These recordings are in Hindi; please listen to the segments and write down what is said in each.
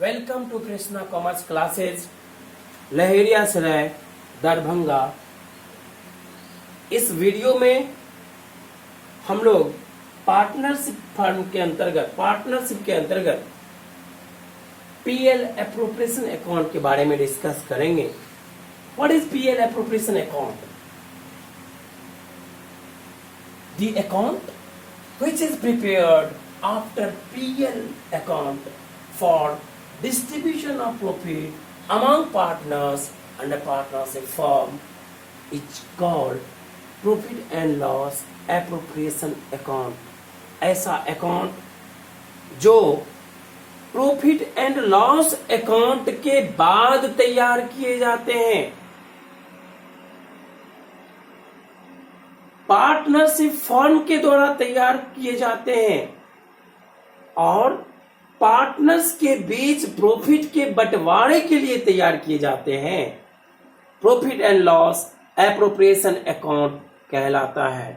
Welcome to Krishna commerce classes Laheriya Sarai Darbhanga. इस वीडियो में हम लोग पार्टनरशिप के अंतर्गत पीएल एप्रोप्रिएशन अकाउंट के बारे में डिस्कस करेंगे। What is PL appropriation account? The account which is prepared after PL account for distribution of profit among partners and a partnership firm is called profit and loss appropriation account। ऐसा अकाउंट जो प्रॉफिट एंड लॉस अकाउंट के बाद तैयार किए जाते हैं, पार्टनरशिप फर्म के द्वारा तैयार किए जाते हैं और पार्टनर्स के बीच प्रॉफिट के बंटवारे के लिए तैयार किए जाते हैं। Profit and loss appropriation account कहलाता है।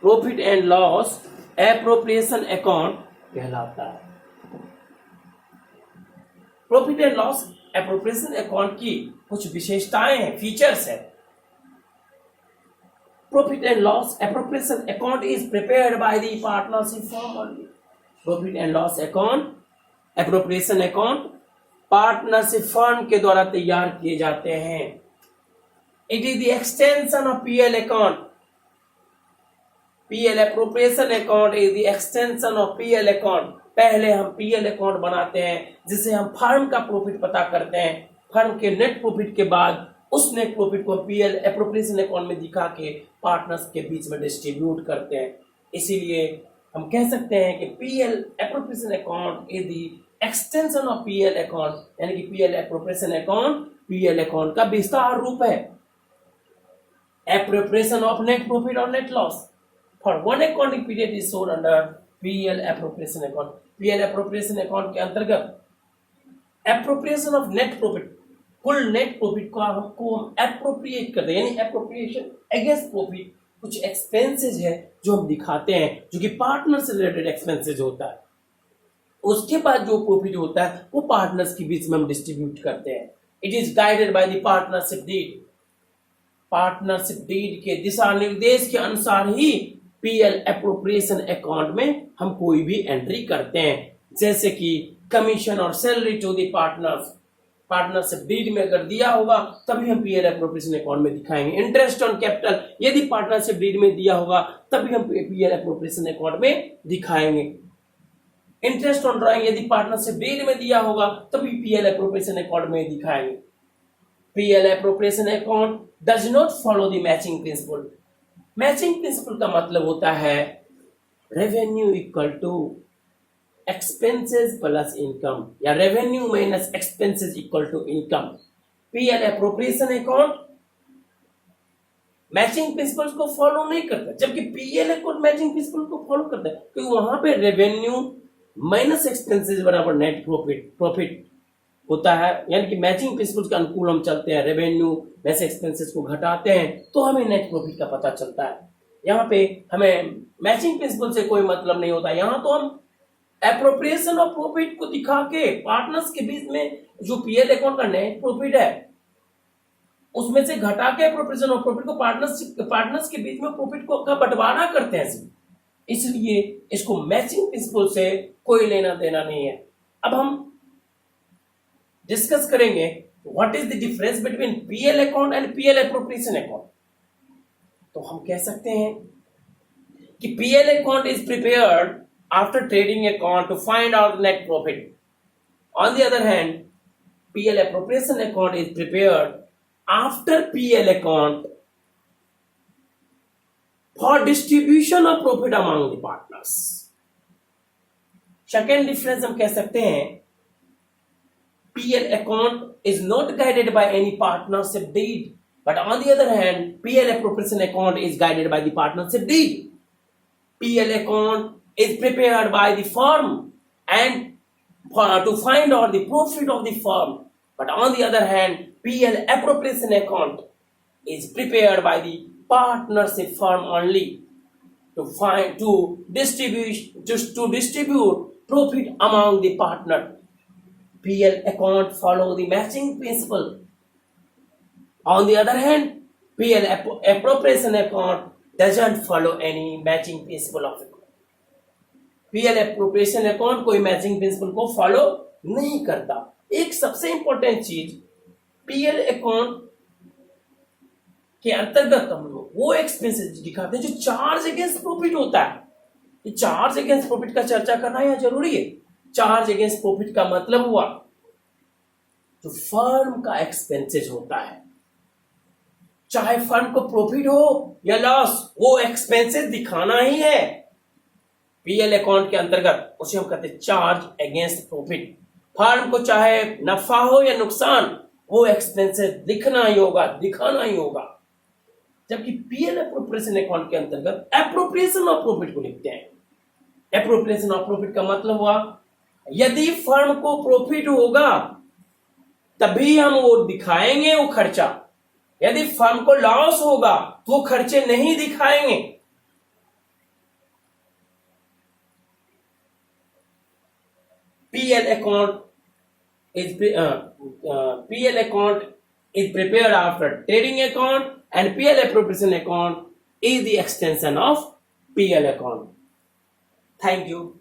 Profit and loss appropriation account कहलाता है। Profit and loss appropriation account की कुछ विशेषताएं हैं, फीचर्स है। Profit and loss appropriation account is prepared by the partnership firm only। Profit and loss account appropriation account partnership firm के द्वारा तैयार किए जाते हैं। It is the extension of PL account। PL appropriation account is the extension of PL account। पहले हम PL account बनाते हैं जिससे हम फर्म का प्रॉफिट पता करते हैं। फर्म के नेट प्रॉफिट के बाद उस नेट प्रॉफिट को पीएल एप्रोप्रिएशन अकाउंट में दिखा के पार्टनर्स के बीच में डिस्ट्रीब्यूट करते हैं। इसीलिए हम कह सकते हैं कि PL appropriation account is the extension of PL account, यानी कि PL appropriation account PL account का विस्तार रूप है। एप्रोप्रिएशन ऑफ नेट प्रॉफिट और net loss for one accounting period is shown under PL appropriation account. PL appropriation account के अंतर्गत एप्रोप्रिएशन ऑफ नेट प्रॉफिट, कुल नेट प्रॉफिट को हमको हम एप्रोप्रिएट करते हैं, यानी एप्रोप्रिएशन अगेंस्ट प्रॉफिट। कुछ एक्सपेंसेस है जो हम दिखाते हैं जो कि पार्टनर से रिलेटेड एक्सपेंसेस होता है। उसके बाद जो प्रॉफिट होता है वो पार्टनर्स के बीच में हम डिस्ट्रीब्यूट करते हैं। It is guided by the partnership deed. Partnership deed के दिशा निर्देश के अनुसार ही पीएल एप्रोप्रिएशन अकाउंट में हम कोई भी एंट्री करते हैं, जैसे कि कमीशन और salary to the partners. Partnership deed में अगर दिया होगा तभी हम पीएल एप्रोप्रिएशन अकाउंट में दिखाएंगे। इंटरेस्ट ऑन कैपिटल यदि पार्टनरशिप डीड में दिया होगा तभी हम पीएल एप्रोप्रिएशन अकाउंट में दिखाएंगे। इंटरेस्ट ऑन ड्राइंग यदि पार्टनरशिप डीड में दिया होगा तभी पीएल एप्रोप्रिएशन अकाउंट में दिखाएंगे। PL appropriation account does not follow the matching principle. Matching principle का मतलब होता है revenue equal to expenses plus income, या revenue minus expenses equal to income. PL appropriation account matching principles को फॉलो नहीं करता, जबकि पीएल अकाउंट मैचिंग प्रिंसिपल को फॉलो करता है, क्योंकि वहां पे रेवेन्यू माइनस एक्सपेंसेस बराबर नेट प्रॉफिट होता है। यानी कि मैचिंग प्रिंसिपल्स के अनुकूल हम चलते हैं, रेवेन्यू वैसे एक्सपेंसेस को घटाते हैं तो हमें नेट प्रॉफिट का पता चलता है। यहाँ पे हमें मैचिंग प्रिंसिपल से कोई मतलब नहीं होता। यहाँ तो हम एप्रोप्रिएशन ऑफ प्रॉफिट को दिखा के पार्टनर्स के बीच में जो पीएल अकाउंट का नेट प्रॉफिट है उसमें से घटा के एप्रोप्रिएशन ऑफ प्रॉफिट को पार्टनर्स के बीच में प्रॉफिट को का बंटवारा करते हैं। इसलिए इसको मैचिंग प्रिंसिपल से कोई लेना देना नहीं है। अब हम डिस्कस करेंगे what is the difference between PL account and PL appropriation account. तो हम कह सकते हैं कि PL account is prepared after trading account to find out the net profit। On the other hand, PL appropriation account is prepared after PL account for distribution of profit among the partners। Second difference हम कह सकते हैं PL account is not guided by any partnership deed, but on the other hand, PL appropriation account is guided by the partnership deed। PL account is prepared by the firm and to find out the profit of the firm, but on the other hand PL appropriation account is prepared by the partnership firm only to distribute profit among the partner। PL account follow the matching principle. On the other hand, PL appropriation account doesn't follow any matching principle of account. PL appropriation account कोई matching principle को follow नहीं करता. एक सबसे important चीज PL account के अंतर्गत हम लोग वो एक्सपेंसेस दिखाते हैं जो चार्ज अगेंस्ट प्रॉफिट होता है. ये चार्ज अगेंस्ट प्रॉफिट का चर्चा करना यहाँ जरूरी है. चार्ज अगेंस्ट प्रॉफिट का मतलब हुआ जो फर्म का एक्सपेंसेस होता है, चाहे फर्म को प्रॉफिट हो या लॉस, वो एक्सपेंसेस दिखाना ही है. पीएल अकाउंट के अंतर्गत उसे हम कहते हैं चार्ज अगेंस्ट प्रॉफिट. फर्म को चाहे नफा हो या नुकसान, वो एक्सपेंसेस दिखना ही होगा, दिखाना ही होगा. जबकि पीएल एप्रोप्रिएशन अकाउंट के अंतर्गत एप्रोप्रिएशन ऑफ प्रॉफिट को लिखते हैं. एप्रोप्रिएशन ऑफ प्रॉफिट का मतलब हुआ यदि फर्म को प्रॉफिट होगा तभी हम वो दिखाएंगे वो खर्चा. यदि फर्म को लॉस होगा तो वो खर्चे नहीं दिखाएंगे. PL account is prepared after trading account, and PL appropriation account is the extension of PL account. Thank you.